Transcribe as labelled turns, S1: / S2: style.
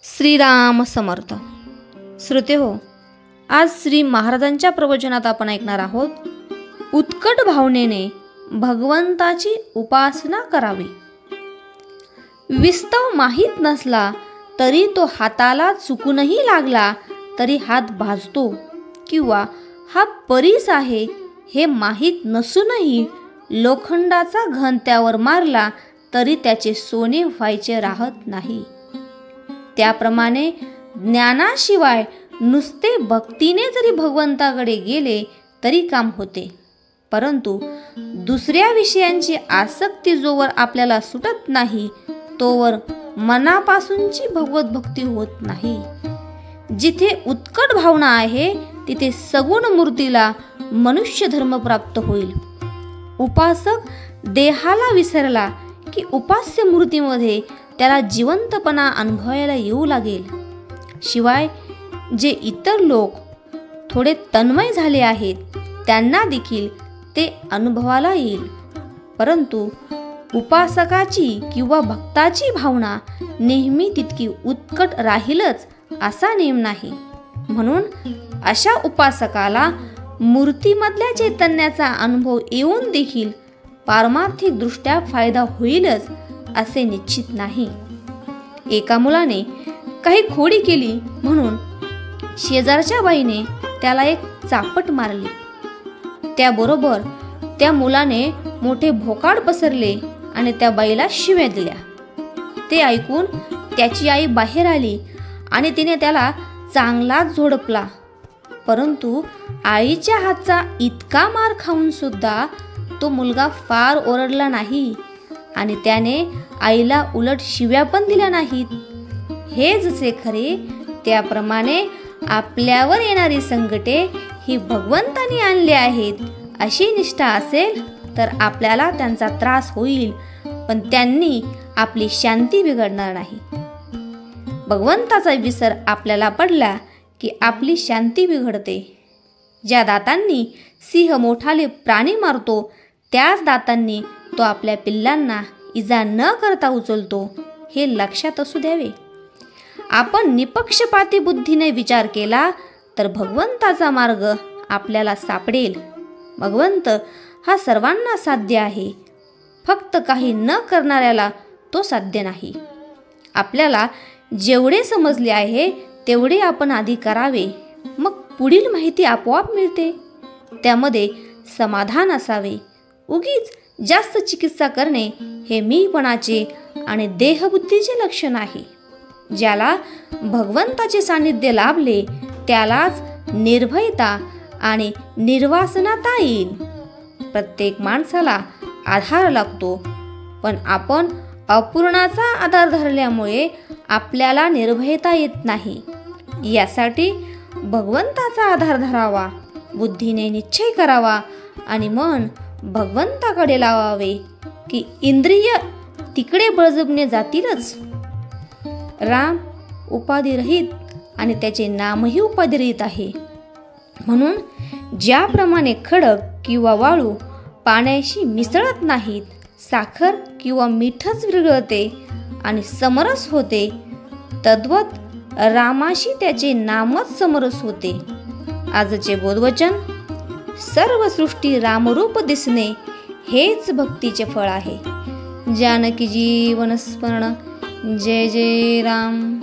S1: श्रीराम समर्थ. श्रोते हो, आज श्री महाराजांच्या प्रवचनात आपण ऐकणार आहोत, उत्कट भावनेने भगवंताची उपासना करावी. विस्तव माहीत नसला तरी तो हाताला चुकूनही लागला तरी हात भाजतो, किंवा हा परीस आहे हे माहीत नसूनही लोखंडाचा घन त्यावर मारला तरी त्याचे सोने व्हायचे राहत नाही. त्याप्रमाणे ज्ञानाशिवाय नुसते भक्तीने जरी भगवंताकडे गेले तरी काम होते, परंतु दुसऱ्या विषयांची आसक्ती जोवर आपल्याला सुटत नाही तोवर मनापासूनची भगवत भक्ती होत नाही. जिथे उत्कट भावना आहे तिथे सगुण मूर्तीला मनुष्य धर्म प्राप्त होईल. उपासक देहाला विसरला की उपास्य मूर्तीमध्ये त्याला जिवंतपणा अनुभवायला येऊ लागेल. शिवाय जे इतर लोक थोडे तन्मय झाले आहेत त्यांना देखील ते अनुभवाला येईल. परंतु उपासकाची किंवा भक्ताची भावना नेहमी तितकी उत्कट राहीलच असा नेम नाही. म्हणून अशा उपासकाला मूर्तीमधल्या चैतन्याचा अनुभव येऊन देखील पारमार्थिक दृष्ट्या फायदा होईलच असे निश्चित नाही. एका मुलाने काही खोडी केली म्हणून शेजारच्या बाईने त्याला एक चापट मारली. त्याबरोबर त्या मुलाने मोठे भोकाड पसरले आणि त्या बाईला शिव्या दिल्या. ते ऐकून त्याची आई बाहेर आली आणि तिने त्याला चांगलाच झोडपला. परंतु आईच्या हातचा इतका मार खाऊन सुद्धा तो मुलगा फार ओरडला नाही आणि त्याने आईला उलट शिव्या पण दिल्या नाहीत. हे जसे खरे त्याप्रमाणे आपल्यावर येणारी संकटे ही भगवंतानी आणली आहेत अशी निष्ठा असेल तर आपल्याला त्यांचा त्रास होईल, पण त्यांनी आपली शांती बिघडणार नाही. भगवंताचा विसर आपल्याला पडला की आपली शांती बिघडते. ज्या दातांनी सिंह मोठाले प्राणी मारतो त्याच दातांनी तो आपल्या पिल्लांना इजा न करता उचलतो, हे लक्षात असू द्यावे. आपण निपक्षपाती बुद्धीने विचार केला तर भगवंताचा मार्ग आपल्याला सापडेल. भगवंत हा सर्वांना साध्य आहे, फक्त काही न करणाऱ्याला तो साध्य नाही. आपल्याला जेवढे समजले आहे तेवढे आपण आधी करावे, मग पुढील माहिती आपोआप मिळते. त्यामध्ये समाधान असावे. उगीच जास्त चिकित्सा करणे हे मीपणाचे आणि देहबुद्धीचे लक्षण आहे. ज्याला भगवंताचे सानिध्य लाभले त्यालाच निर्भयता आणि निर्वासनता येईल. प्रत्येक माणसाला आधार लागतो, पण आपण अपूर्णाचा आधार धरल्यामुळे आपल्याला निर्भयता येत नाही. यासाठी भगवंताचा आधार धरावा, बुद्धीने निश्चय करावा आणि मन भगवंताकडे लावावे की इंद्रिय तिकडे बळजबने जातीलच. राम उपाधिरहित आणि त्याचे नामही उपाधिरहित आहे. म्हणून ज्याप्रमाणे खडक किंवा वाळू पाण्याशी मिसळत नाहीत, साखर किंवा मीठच विरघळते आणि समरस होते, तद्वत रामाशी त्याचे नामच समरस होते. आजचे बोधवचन, सर्व सृष्टी रामरूप दिसणे हेच भक्तीचे फळ आहे. जानकी जीवन स्मरण. जय जय राम.